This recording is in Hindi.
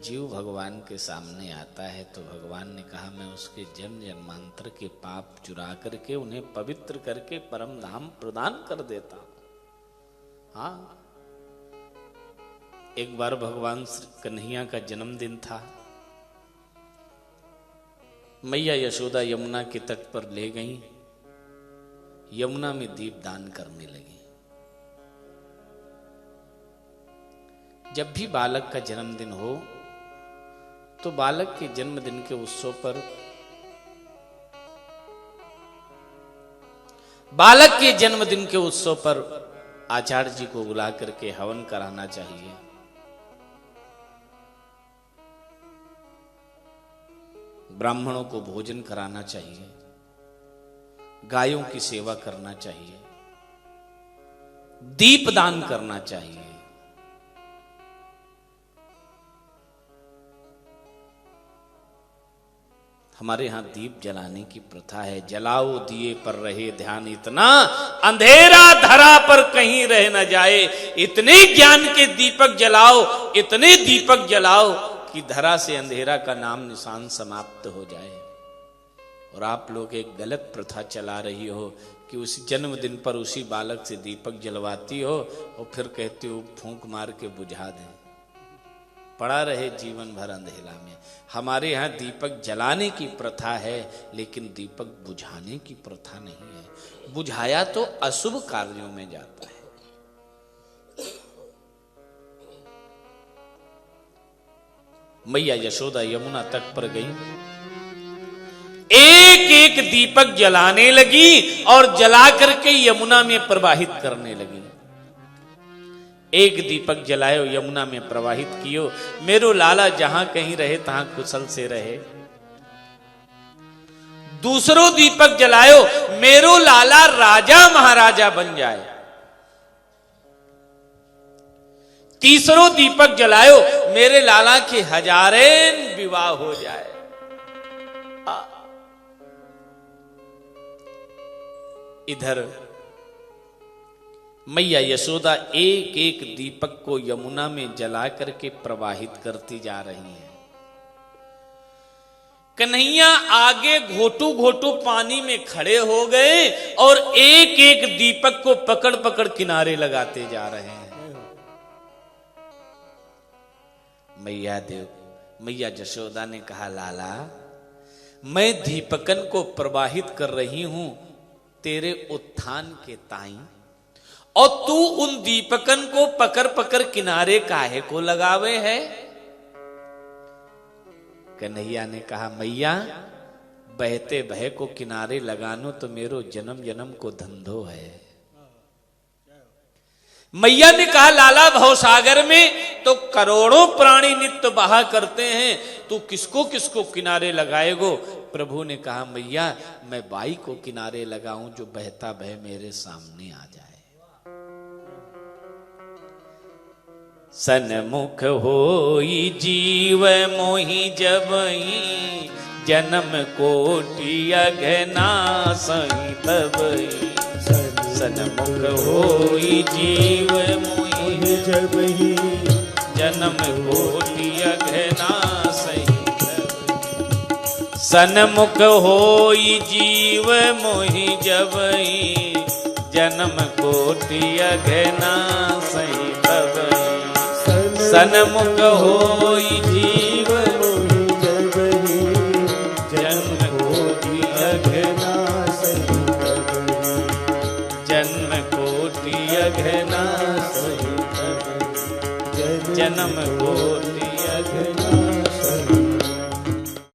जीव भगवान के सामने आता है तो भगवान ने कहा मैं उसके जन्म जन्मांतर के पाप चुरा करके उन्हें पवित्र करके परम धाम प्रदान कर देता हूं। हाँ, एक बार भगवान श्री कन्हैया का जन्मदिन था। मैया यशोदा यमुना के तट पर ले गई, यमुना में दीप दान करने लगी। जब भी बालक का जन्मदिन हो तो बालक के जन्मदिन के उत्सव पर आचार्य जी को बुला करके हवन कराना चाहिए। ब्राह्मणों को भोजन कराना चाहिए, गायों की सेवा करना चाहिए, दीप दान करना चाहिए। हमारे यहां दीप जलाने की प्रथा है। जलाओ दिए पर रहे ध्यान इतना, अंधेरा धरा पर कहीं रह न जाए। इतने ज्ञान के दीपक जलाओ, इतने दीपक जलाओ कि धरा से अंधेरा का नाम निशान समाप्त हो जाए। और आप लोग एक गलत प्रथा चला रही हो कि उस जन्मदिन पर उसी बालक से दीपक जलवाती हो और फिर कहती हो फूंक मार के बुझा दें, पड़ा रहे जीवन भर अंधेरा में। हमारे यहाँ दीपक जलाने की प्रथा है, लेकिन दीपक बुझाने की प्रथा नहीं है। बुझाया तो अशुभ कार्यों में जाता है। मैया यशोदा यमुना तट पर गई, एक एक दीपक जलाने लगी और जला करके यमुना में प्रवाहित करने लगी। एक दीपक जलायो यमुना में प्रवाहित कियो, मेरो लाला जहां कहीं रहे तहां कुशल से रहे। दूसरो दीपक जलायो, मेरो लाला राजा महाराजा बन जाए। तीसरो दीपक जलायो, मेरे लाला के हजारें विवाह हो जाए। इधर मैया यशोदा एक एक दीपक को यमुना में जला करके प्रवाहित करती जा रही है। कन्हैया आगे घोटू घोटू पानी में खड़े हो गए और एक एक दीपक को पकड़ पकड़ किनारे लगाते जा रहे हैं। मैया यशोदा ने कहा, लाला मैं दीपकन को प्रवाहित कर रही हूं तेरे उत्थान के ताई, और तू उन दीपकन को पकड़ पकड़ किनारे काहे को लगावे है। कन्हैया ने कहा, मैया बहते बह को किनारे लगानो तो मेरो जन्म जन्म को धंधो है। मैया ने कहा, लाला भवसागर में तो करोड़ों प्राणी नित्य बहा करते हैं, तू किसको किसको किनारे लगाएगो। प्रभु ने कहा, मैया मैं बाई को किनारे लगाऊं जो बहता बह मेरे सामने आ जाए। सन्मुख होई जीव मोहि जबहि, जन्म कोटि अघनासहि तबहि। सन्मुख होई जीव मोहि जबहि, जन्म कोटि अघनासहि तबहि। सन्मुख होई जीव मोहि जबहि, जन्म कोटि अघनासहि तबहि। सन्मुख होई जीव मोहि जबहि, जन्म कोटि अघनासहि तबहि। जन्म कोटि अघनासहि तबहि, जन्म कोटि अघनासहि।